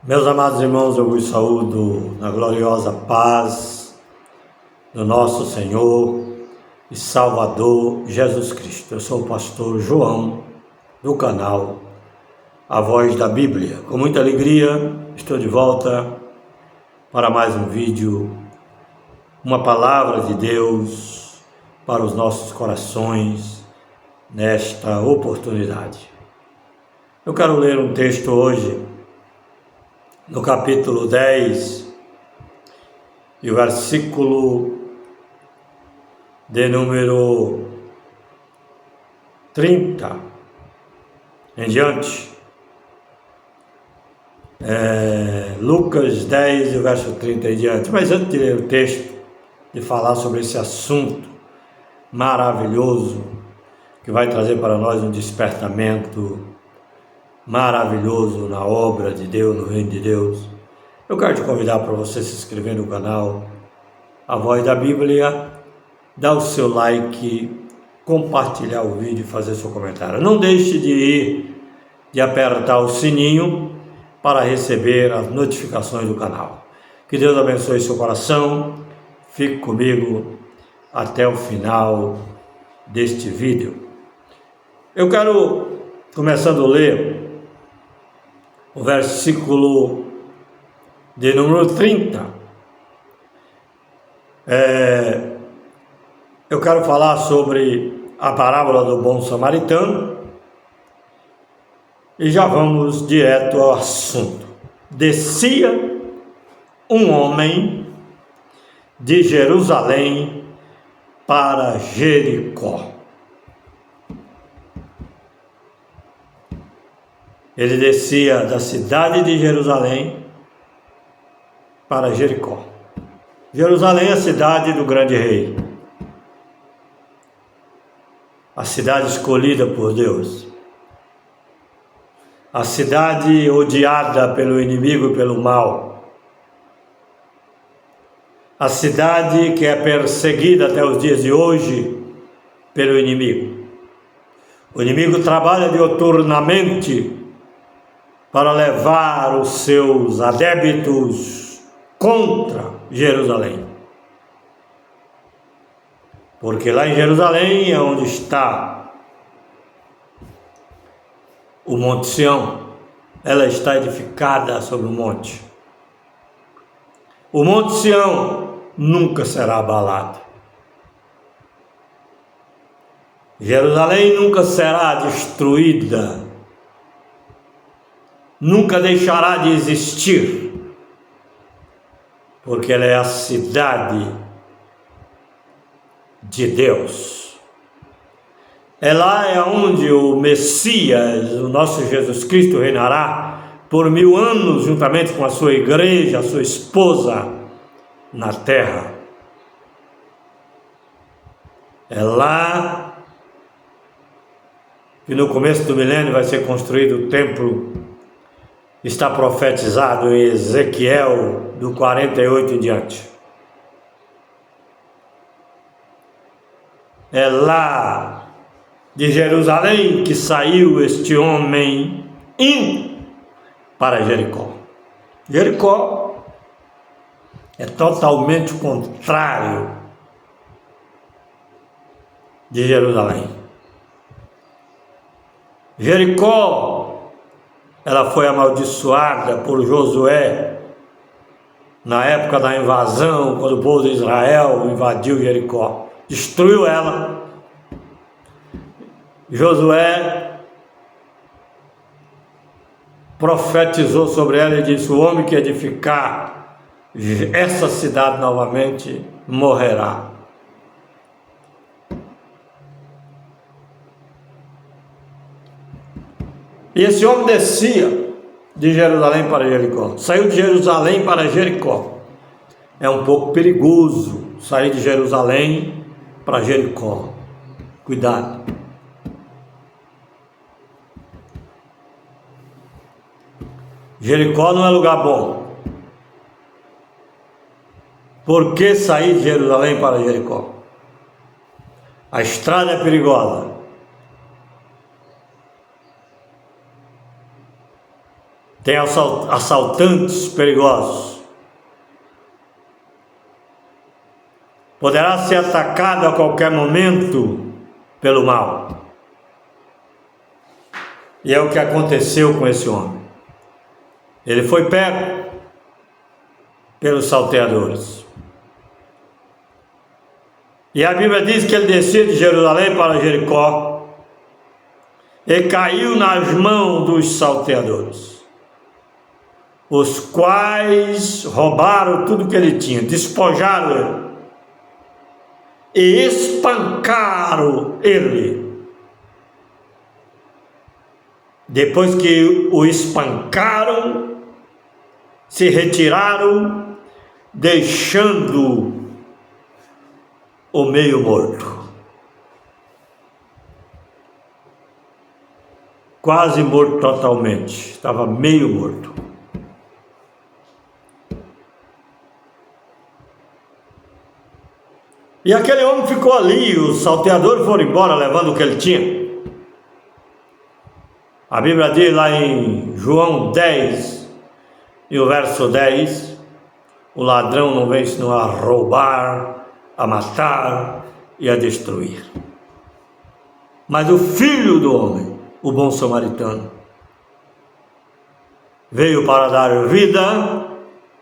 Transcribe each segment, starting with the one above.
Meus amados irmãos, eu vos saúdo na gloriosa paz do nosso Senhor e Salvador Jesus Cristo. Eu sou o pastor João, do canal A Voz da Bíblia. Com muita alegria, estou de volta para mais um vídeo, uma palavra de Deus para os nossos corações nesta oportunidade. Eu quero ler um texto hoje, no capítulo 10, e o versículo de número 30 em diante. Lucas 10, o verso 30 em diante. Mas antes de ler o texto, de falar sobre esse assunto maravilhoso, que vai trazer para nós um despertamento maravilhoso na obra de Deus, no reino de Deus, eu quero te convidar para você se inscrever no canal A Voz da Bíblia, dar o seu like, compartilhar o vídeo e fazer seu comentário. Não deixe de apertar o sininho para receber as notificações do canal. Que Deus abençoe seu coração. Fique comigo até o final deste vídeo. Eu quero, começando a ler o versículo de número 30. Eu quero falar sobre a parábola do bom samaritano e já vamos direto ao assunto. Descia um homem de Jerusalém para Jericó. Ele descia da cidade de Jerusalém para Jericó. Jerusalém é a cidade do grande rei, a cidade escolhida por Deus, a cidade odiada pelo inimigo e pelo mal, a cidade que é perseguida até os dias de hoje pelo inimigo. O inimigo trabalha diuturnamente para levar os seus adébitos contra Jerusalém. Porque lá em Jerusalém é onde está o Monte Sião. Ela está edificada sobre o monte. O Monte Sião nunca será abalado. Jerusalém nunca será destruída. Nunca deixará de existir, porque ela é a cidade de Deus. É lá onde o Messias, o nosso Jesus Cristo, reinará por 1000 anos, juntamente com a sua igreja, a sua esposa, na terra. É lá que no começo do milênio vai ser construído o templo. Está profetizado em Ezequiel, do 48 em diante. É lá de Jerusalém que saiu este homem indo para Jericó. Jericó é totalmente o contrário de Jerusalém. Jericó, ela foi amaldiçoada por Josué na época da invasão, quando o povo de Israel invadiu Jericó, destruiu ela. Josué profetizou sobre ela e disse: o homem que edificar essa cidade novamente morrerá. E esse homem descia de Jerusalém para Jericó. Saiu de Jerusalém para Jericó. É um pouco perigoso sair de Jerusalém para Jericó. Cuidado. Jericó não é lugar bom. Por que sair de Jerusalém para Jericó? A estrada é perigosa. tem assaltantes perigosos. Poderá ser atacado a qualquer momento pelo mal. E é o que aconteceu com esse homem. Ele foi pego pelos salteadores. E a Bíblia diz que ele descia de Jerusalém para Jericó e caiu nas mãos dos salteadores, os quais roubaram tudo que ele tinha, despojaram ele e espancaram ele. Depois que o espancaram, se retiraram, deixando o meio morto, quase morto totalmente, estava meio morto. E aquele homem ficou ali, os salteadores foram embora levando o que ele tinha. A Bíblia diz lá em João 10, e o verso 10, o ladrão não vem senão a roubar, a matar e a destruir. Mas o Filho do homem, o bom samaritano, veio para dar vida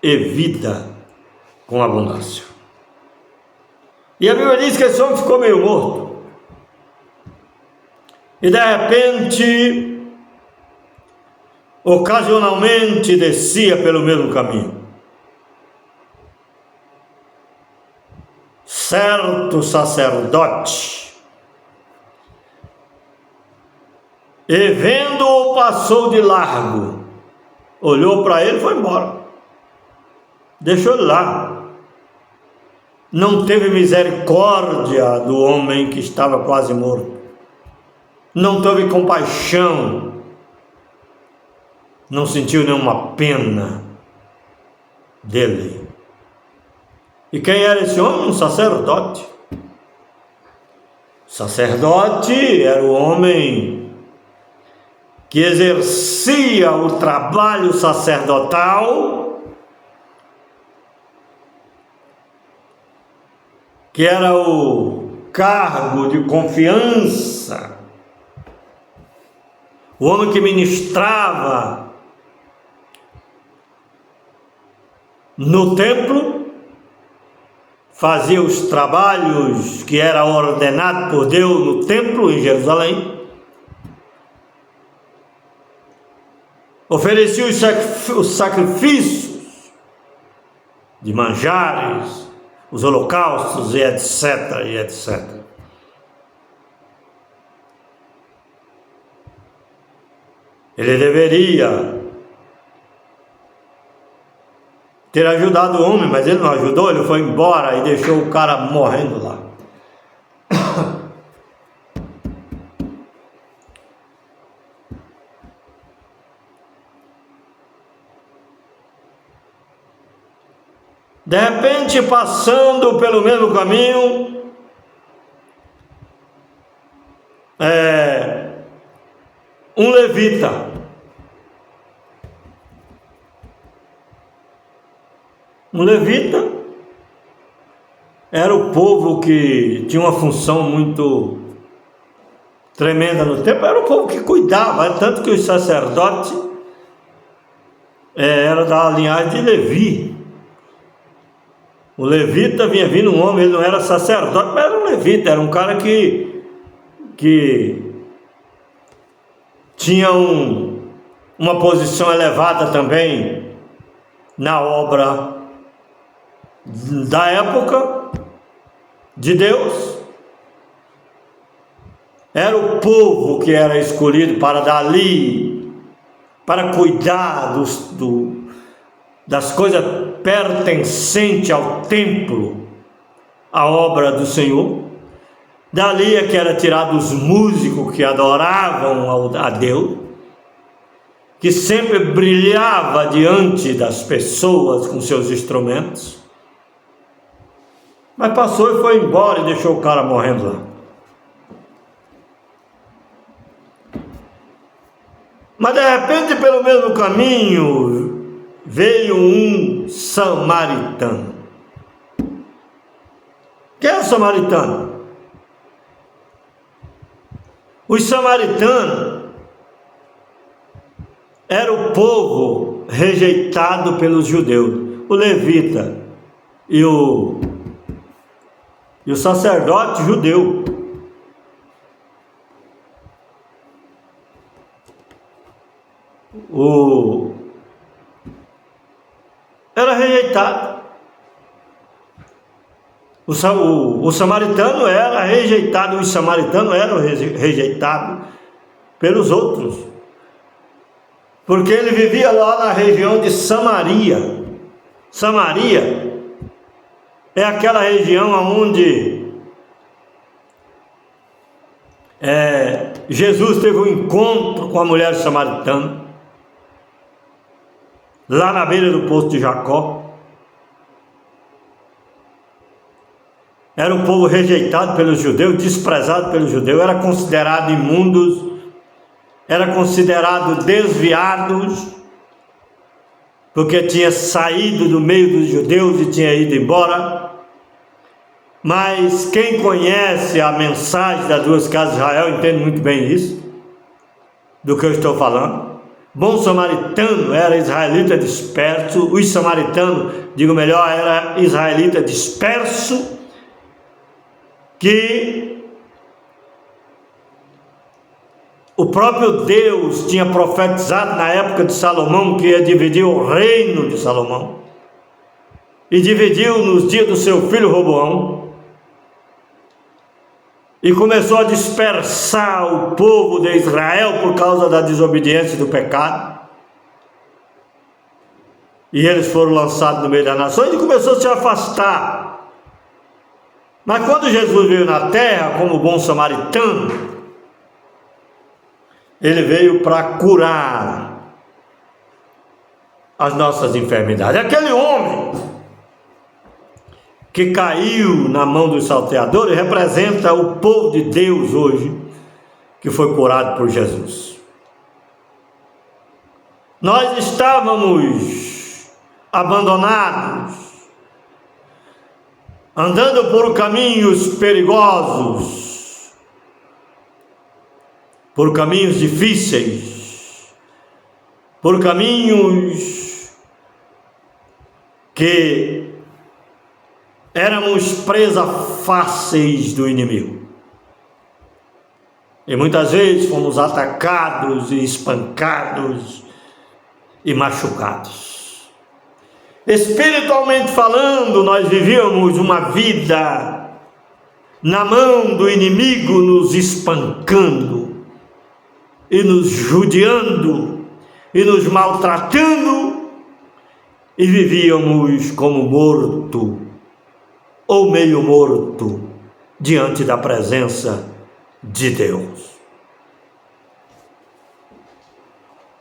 e vida com abundância. E a Bíblia diz que esse homem ficou meio morto. E de repente, ocasionalmente descia pelo mesmo caminho certo sacerdote, e vendo-o passou de largo, olhou para ele e foi embora, deixou ele lá. Não teve misericórdia do homem que estava quase morto, não teve compaixão, não sentiu nenhuma pena dele. E quem era esse homem? Um sacerdote. Sacerdote era o homem que exercia o trabalho sacerdotal, que era o cargo de confiança, o homem que ministrava no templo, fazia os trabalhos que era ordenado por Deus no templo em Jerusalém, oferecia os sacrifícios de manjares, os holocaustos e etc, e etc. Ele deveria ter ajudado o homem, mas ele não ajudou, ele foi embora e deixou o cara morrendo lá. De repente, passando pelo mesmo caminho, um levita, era o povo que tinha uma função muito tremenda no tempo, era o povo que cuidava, tanto que os sacerdotes era da linhagem de Levi. O levita vinha vindo um homem, ele não era sacerdote, mas era um levita, era um cara que tinha uma posição elevada também na obra da época de Deus. Era o povo que era escolhido para dali, para cuidar das coisas pertencentes ao templo, a obra do Senhor. Dali é que era tirado os músicos que adoravam a Deus, que sempre brilhava diante das pessoas com seus instrumentos. Mas passou e foi embora e deixou o cara morrendo lá. Mas de repente, pelo mesmo caminho, veio um samaritano. Quem é o samaritano? Os samaritanos era o povo rejeitado pelos judeus, o levita e o sacerdote judeu. Era rejeitado. O samaritano era rejeitado, os samaritanos eram rejeitados pelos outros, porque ele vivia lá na região de Samaria. Samaria é aquela região onde Jesus teve um encontro com a mulher samaritana, lá na beira do poço de Jacó. Era um povo rejeitado pelos judeus, desprezado pelos judeus, era considerado imundos, era considerado desviados, porque tinha saído do meio dos judeus e tinha ido embora. Mas quem conhece a mensagem das duas casas de Israel entende muito bem isso, do que eu estou falando. Bom samaritano era israelita disperso, os samaritanos, digo melhor, era israelita disperso, que o próprio Deus tinha profetizado na época de Salomão que ia dividir o reino de Salomão, e dividiu nos dias do seu filho Roboão, e começou a dispersar o povo de Israel por causa da desobediência e do pecado, e eles foram lançados no meio das nações e começou a se afastar. Mas quando Jesus veio na terra como bom samaritano, ele veio para curar as nossas enfermidades. Aquele homem que caiu na mão dos salteadores representa o povo de Deus hoje, que foi curado por Jesus. Nós estávamos abandonados, andando por caminhos perigosos, por caminhos difíceis, por caminhos que éramos presa fáceis do inimigo. E muitas vezes fomos atacados e espancados e machucados. Espiritualmente falando, nós vivíamos uma vida na mão do inimigo, nos espancando e nos judiando e nos maltratando, e vivíamos como morto ou meio morto diante da presença de Deus.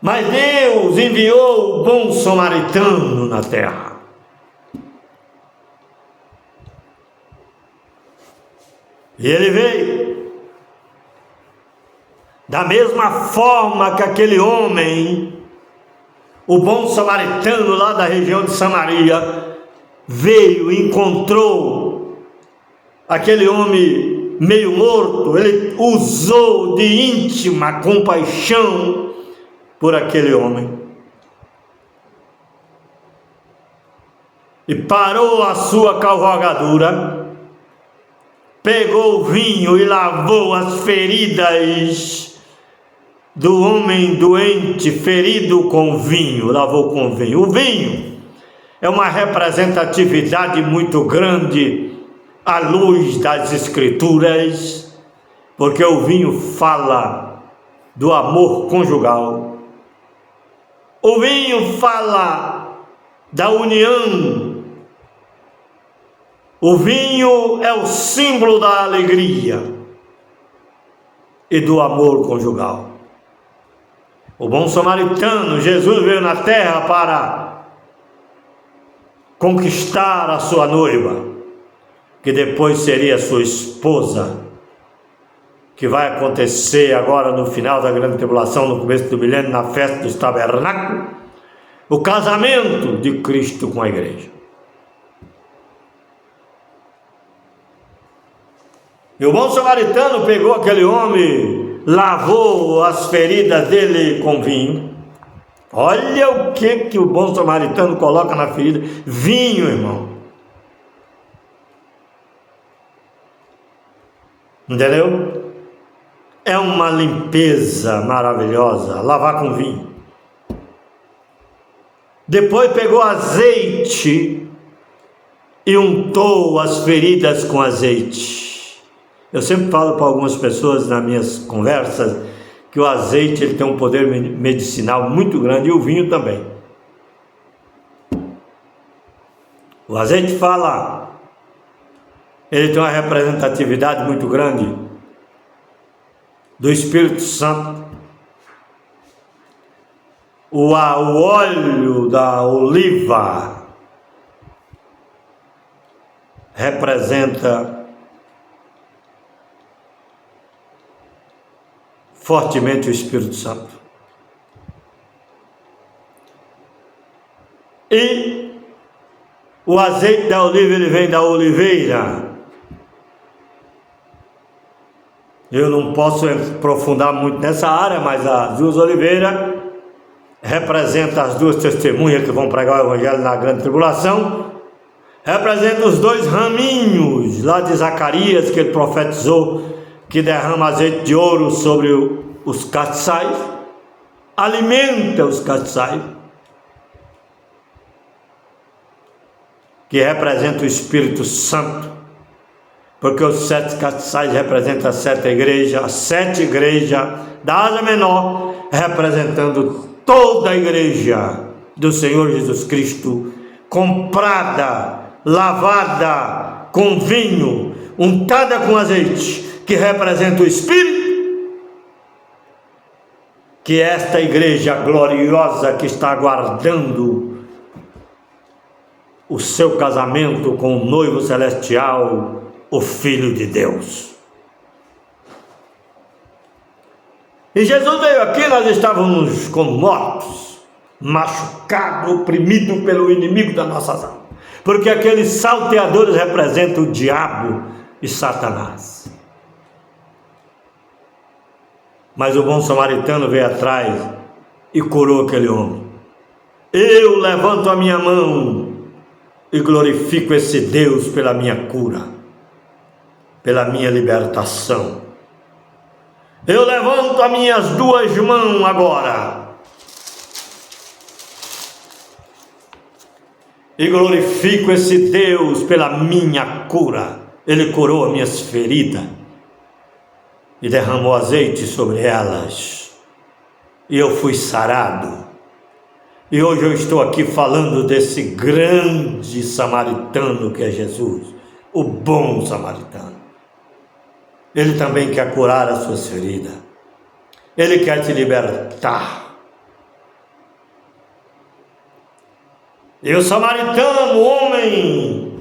Mas Deus enviou o bom samaritano na terra. E ele veio da mesma forma que aquele homem, o bom samaritano lá da região de Samaria, veio e encontrou aquele homem meio morto. Ele usou de íntima compaixão por aquele homem e parou a sua cavalgadura, pegou o vinho e lavou as feridas do homem doente, ferido com vinho, lavou com vinho. O vinho é uma representatividade muito grande à luz das Escrituras, porque o vinho fala do amor conjugal. O vinho fala da união. O vinho é o símbolo da alegria e do amor conjugal. O bom samaritano, Jesus veio na terra para conquistar a sua noiva, que depois seria sua esposa, que vai acontecer agora no final da grande tribulação, no começo do milênio, na festa dos tabernáculos, o casamento de Cristo com a igreja. E o bom samaritano pegou aquele homem, lavou as feridas dele com vinho. Olha o que o bom samaritano coloca na ferida: vinho, irmão. Entendeu? É uma limpeza maravilhosa, lavar com vinho. Depois pegou azeite e untou as feridas com azeite. Eu sempre falo para algumas pessoas nas minhas conversas que o azeite ele tem um poder medicinal muito grande, e o vinho também. O azeite fala, ele tem uma representatividade muito grande do Espírito Santo. O óleo da oliva representa fortemente o Espírito Santo. E o azeite da oliva, ele vem da oliveira. Eu não posso aprofundar muito nessa área, mas as duas oliveiras representam as duas testemunhas que vão pregar o evangelho na grande tribulação. Representa os dois raminhos lá de Zacarias, que ele profetizou, que derrama azeite de ouro sobre os castiçais, alimenta os castiçais, que representa o Espírito Santo, porque os 7 castiçais representam as 7 igrejas, as 7 igrejas da Ásia Menor, representando toda a igreja do Senhor Jesus Cristo, comprada, lavada com vinho, untada com azeite, que representa o Espírito, que é esta igreja gloriosa que está aguardando o seu casamento com o noivo celestial, o Filho de Deus. E Jesus veio aqui, nós estávamos como mortos, machucados, oprimidos pelo inimigo das nossas almas, porque aqueles salteadores representam o diabo e Satanás. Mas o bom samaritano veio atrás e curou aquele homem. Eu levanto a minha mão e glorifico esse Deus pela minha cura, pela minha libertação. Eu levanto as minhas 2 mãos agora e glorifico esse Deus pela minha cura. Ele curou as minhas feridas e derramou azeite sobre elas, e eu fui sarado. E hoje eu estou aqui falando desse grande samaritano que é Jesus, o bom samaritano. Ele também quer curar as suas feridas, ele quer te libertar. E o samaritano, o homem,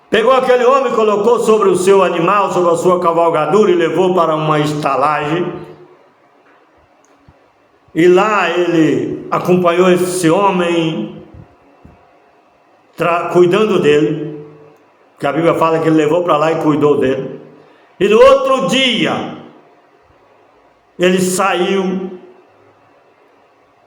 pegou aquele homem, colocou sobre o seu animal, sobre a sua cavalgadura, e levou para uma estalagem. E lá ele acompanhou esse homem, cuidando dele, que a Bíblia fala que ele levou para lá e cuidou dele. E no outro dia ele saiu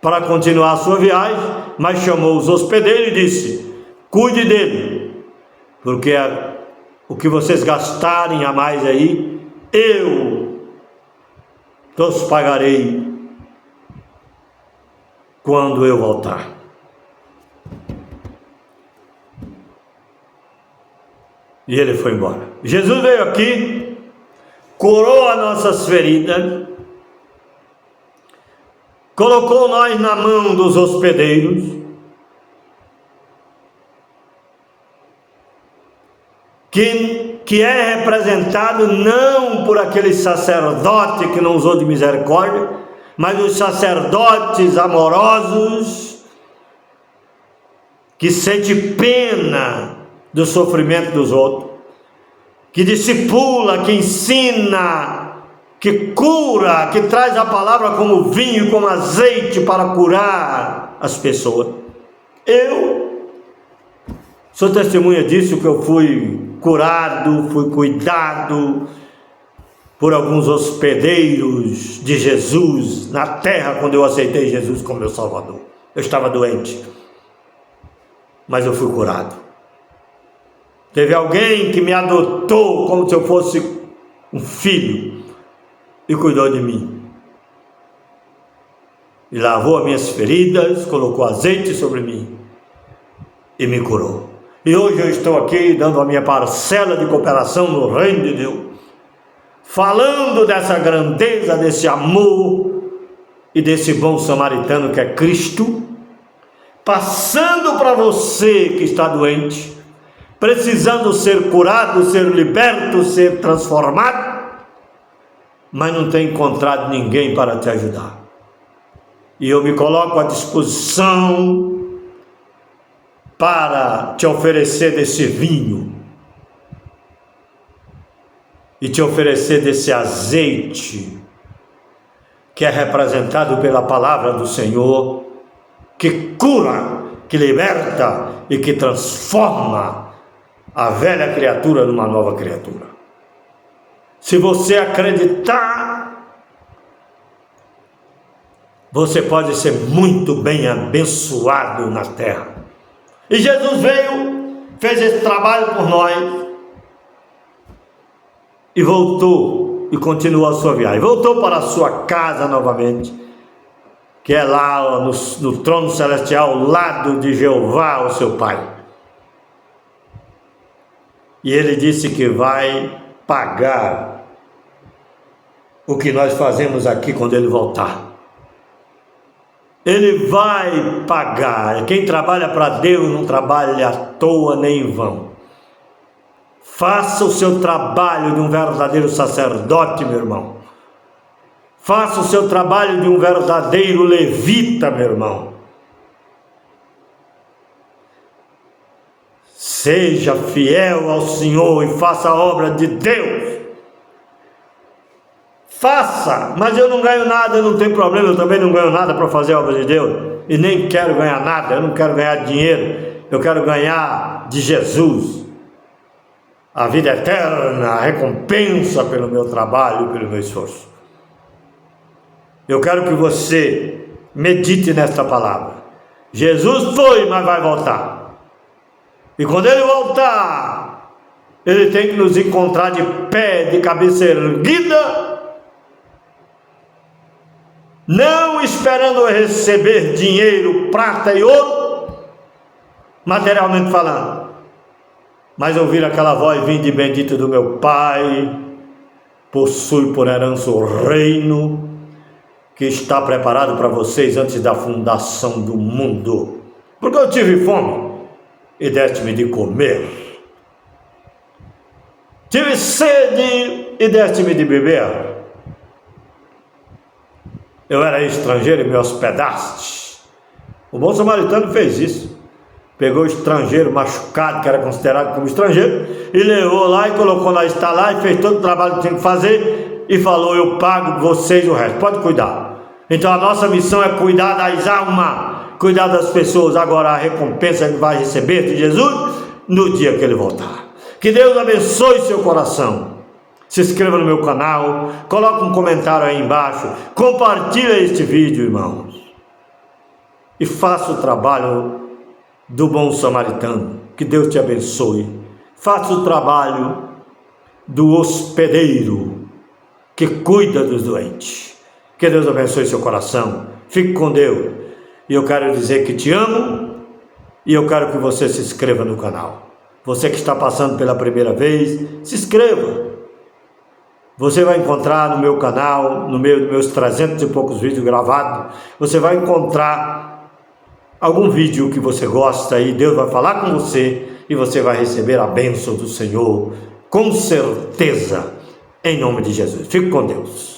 para continuar a sua viagem, mas chamou os hospedeiros e disse: cuide dele, porque o que vocês gastarem a mais aí, eu os pagarei quando eu voltar. E ele foi embora. Jesus veio aqui, curou as nossas feridas, colocou nós na mão dos hospedeiros, que é representado não por aquele sacerdote que não usou de misericórdia, mas os sacerdotes amorosos, que sente pena do sofrimento dos outros, que discipula, que ensina, que cura, que traz a palavra como vinho e como azeite para curar as pessoas. Eu sou testemunha disso, que eu fui curado, fui cuidado por alguns hospedeiros de Jesus na terra, quando eu aceitei Jesus como meu Salvador. Eu estava doente, mas eu fui curado. Teve alguém que me adotou como se eu fosse um filho e cuidou de mim. E lavou as minhas feridas, colocou azeite sobre mim e me curou. E hoje eu estou aqui dando a minha parcela de cooperação no reino de Deus, falando dessa grandeza, desse amor e desse bom samaritano que é Cristo, passando para você que está doente, precisando ser curado, ser liberto, ser transformado, mas não tem encontrado ninguém para te ajudar. E eu me coloco à disposição para te oferecer desse vinho e te oferecer desse azeite que é representado pela palavra do Senhor, que cura, que liberta e que transforma a velha criatura numa nova criatura. Se você acreditar, você pode ser muito bem abençoado na terra. E Jesus veio, fez esse trabalho por nós e voltou e continuou a sua viagem. Voltou para a sua casa novamente, que é lá no trono celestial, ao lado de Jeová, o seu Pai. E ele disse que vai pagar o que nós fazemos aqui quando ele voltar. Ele vai pagar. Quem trabalha para Deus não trabalha à toa nem em vão. Faça o seu trabalho de um verdadeiro sacerdote, meu irmão. Faça o seu trabalho de um verdadeiro levita, meu irmão. Seja fiel ao Senhor e faça a obra de Deus. Faça, mas eu não ganho nada, não tem problema, eu também não ganho nada para fazer a obra de Deus. E nem quero ganhar nada, eu não quero ganhar dinheiro, eu quero ganhar de Jesus a vida eterna, a recompensa pelo meu trabalho, pelo meu esforço. Eu quero que você medite nesta palavra. Jesus foi, mas vai voltar. E quando ele voltar, ele tem que nos encontrar de pé, de cabeça erguida, não esperando receber dinheiro, prata e ouro, materialmente falando, mas ouvir aquela voz: vinde bendito do meu Pai, possui por herança o reino que está preparado para vocês antes da fundação do mundo. Porque eu tive fome e deste-me de comer, tive sede e deste-me de beber, eu era estrangeiro e me hospedaste. O bom samaritano fez isso. Pegou o estrangeiro machucado, que era considerado como estrangeiro, e levou lá e colocou na estalagem, e fez todo o trabalho que tinha que fazer e falou: eu pago vocês o resto, pode cuidar. Então a nossa missão é cuidar das almas, cuidar das pessoas. Agora a recompensa ele vai receber de Jesus no dia que ele voltar. Que Deus abençoe seu coração. Se inscreva no meu canal, coloque um comentário aí embaixo, compartilhe este vídeo, irmãos, e faça o trabalho do bom samaritano. Que Deus te abençoe. Faça o trabalho do hospedeiro que cuida dos doentes. Que Deus abençoe seu coração. Fique com Deus. E eu quero dizer que te amo, e eu quero que você se inscreva no canal. Você que está passando pela primeira vez, se inscreva. Você vai encontrar no meu canal, no meio dos meus 300 e poucos vídeos gravados, você vai encontrar algum vídeo que você gosta e Deus vai falar com você e você vai receber a bênção do Senhor, com certeza, em nome de Jesus. Fique com Deus.